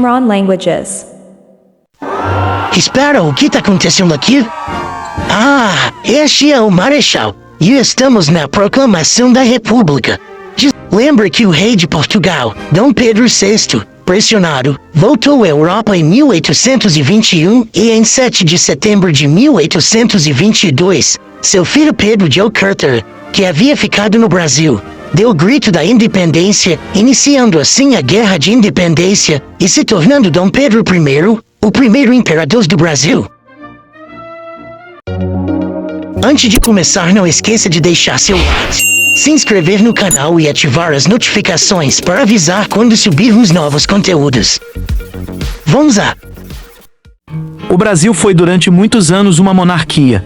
Qumran Languages. Espera, o que está acontecendo aqui? Ah, este é o Marechal. E estamos na proclamação da República. Lembra que o rei de Portugal, Dom Pedro VI, pressionado, voltou à Europa em 1821 e em 7 de setembro de 1822, seu filho Pedro de Alcântara, que havia ficado no Brasil, deu o grito da independência, iniciando assim a Guerra de Independência e se tornando Dom Pedro I, o primeiro imperador do Brasil. Antes de começar, não esqueça de deixar seu like, se inscrever no canal e ativar as notificações para avisar quando subirmos novos conteúdos. Vamos lá! O Brasil foi durante muitos anos uma monarquia.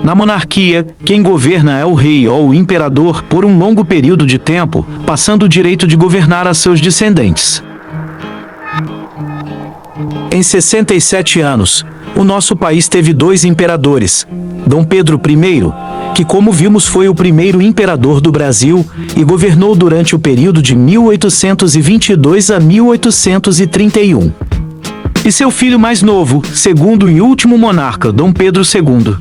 Na monarquia, quem governa é o rei ou o imperador por um longo período de tempo, passando o direito de governar a seus descendentes. Em 67 anos, o nosso país teve 2 imperadores. Dom Pedro I, que como vimos foi o primeiro imperador do Brasil e governou durante o período de 1822 a 1831. E seu filho mais novo, segundo e último monarca, Dom Pedro II.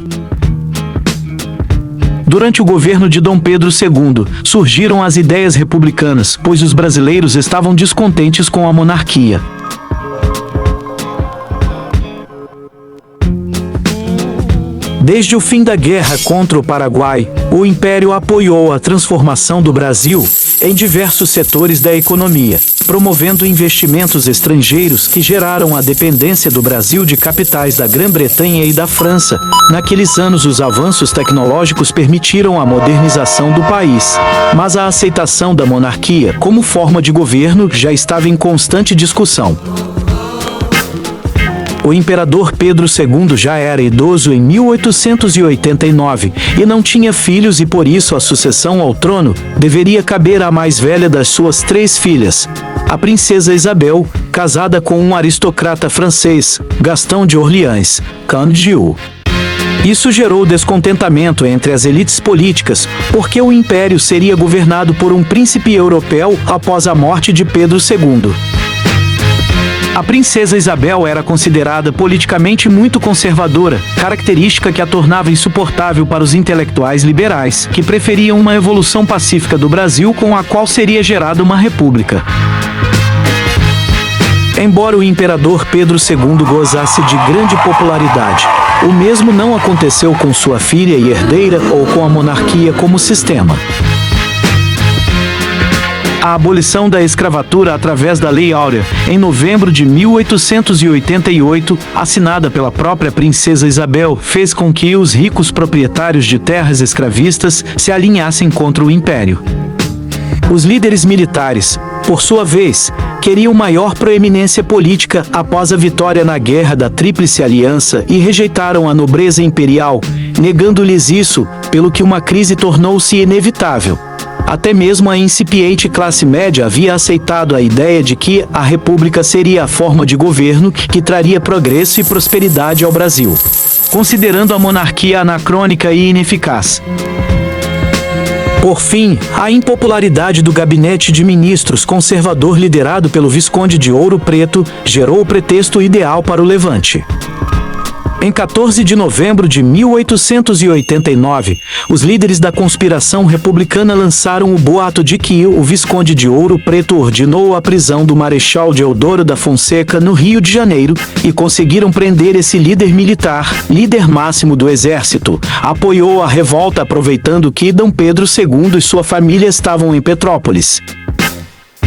Durante o governo de Dom Pedro II, surgiram as ideias republicanas, pois os brasileiros estavam descontentes com a monarquia. Desde o fim da guerra contra o Paraguai, o Império apoiou a transformação do Brasil em diversos setores da economia, promovendo investimentos estrangeiros que geraram a dependência do Brasil de capitais da Grã-Bretanha e da França. Naqueles anos, os avanços tecnológicos permitiram a modernização do país, mas a aceitação da monarquia como forma de governo já estava em constante discussão. O imperador Pedro II já era idoso em 1889 e não tinha filhos e por isso a sucessão ao trono deveria caber à mais velha das suas 3 filhas, a princesa Isabel, casada com um aristocrata francês, Gastão de Orleans, Comte de Eu. Isso gerou descontentamento entre as elites políticas, porque o império seria governado por um príncipe europeu após a morte de Pedro II. A princesa Isabel era considerada politicamente muito conservadora, característica que a tornava insuportável para os intelectuais liberais, que preferiam uma evolução pacífica do Brasil com a qual seria gerada uma república. Embora o imperador Pedro II gozasse de grande popularidade, o mesmo não aconteceu com sua filha e herdeira ou com a monarquia como sistema. A abolição da escravatura através da Lei Áurea, em novembro de 1888, assinada pela própria princesa Isabel, fez com que os ricos proprietários de terras escravistas se alinhassem contra o Império. Os líderes militares, por sua vez, queriam maior proeminência política após a vitória na Guerra da Tríplice Aliança e rejeitaram a nobreza imperial, negando-lhes isso, pelo que uma crise tornou-se inevitável. Até mesmo a incipiente classe média havia aceitado a ideia de que a república seria a forma de governo que traria progresso e prosperidade ao Brasil, considerando a monarquia anacrônica e ineficaz. Por fim, a impopularidade do gabinete de ministros conservador liderado pelo Visconde de Ouro Preto gerou o pretexto ideal para o levante. Em 14 de novembro de 1889, os líderes da conspiração republicana lançaram o boato de que o Visconde de Ouro Preto ordenou a prisão do Marechal Deodoro da Fonseca no Rio de Janeiro e conseguiram prender esse líder militar, líder máximo do exército. Apoiou a revolta aproveitando que Dom Pedro II e sua família estavam em Petrópolis.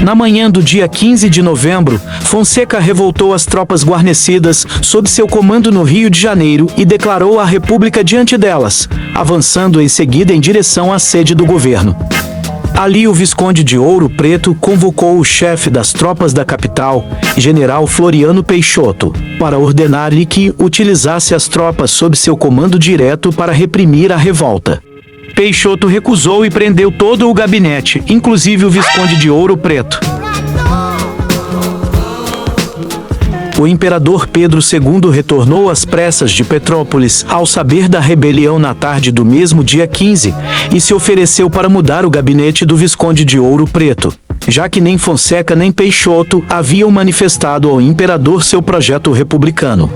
Na manhã do dia 15 de novembro, Fonseca revoltou as tropas guarnecidas sob seu comando no Rio de Janeiro e declarou a república diante delas, avançando em seguida em direção à sede do governo. Ali o Visconde de Ouro Preto convocou o chefe das tropas da capital, general Floriano Peixoto, para ordenar-lhe que utilizasse as tropas sob seu comando direto para reprimir a revolta. Peixoto recusou e prendeu todo o gabinete, inclusive o Visconde de Ouro Preto. O imperador Pedro II retornou às pressas de Petrópolis ao saber da rebelião na tarde do mesmo dia 15 e se ofereceu para mudar o gabinete do Visconde de Ouro Preto. já que nem Fonseca nem Peixoto haviam manifestado ao imperador seu projeto republicano.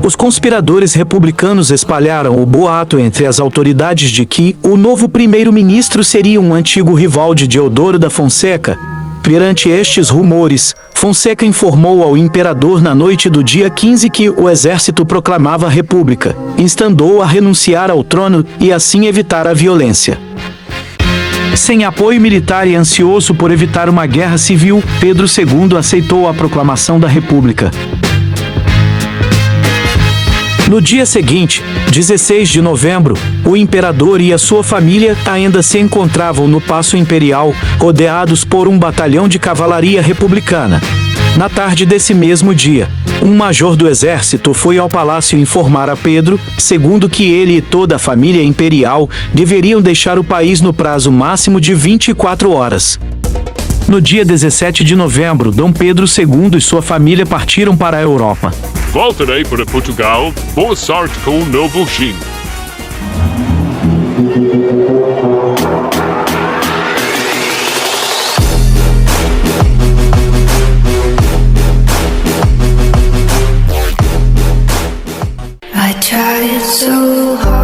Os conspiradores republicanos espalharam o boato entre as autoridades de que o novo primeiro-ministro seria um antigo rival de Deodoro da Fonseca. Perante estes rumores, Fonseca informou ao imperador na noite do dia 15 que o exército proclamava a república, instando-o a renunciar ao trono e assim evitar a violência. Sem apoio militar e ansioso por evitar uma guerra civil, Pedro II aceitou a proclamação da república. No dia seguinte, 16 de novembro, o imperador e a sua família ainda se encontravam no Paço Imperial, rodeados por um batalhão de cavalaria republicana. Na tarde desse mesmo dia, um major do exército foi ao palácio informar a Pedro II que ele e toda a família imperial deveriam deixar o país no prazo máximo de 24 horas. No dia 17 de novembro, Dom Pedro II e sua família partiram para a Europa. Voltarei para Portugal. Boa sorte com o novo regime. I tried so hard.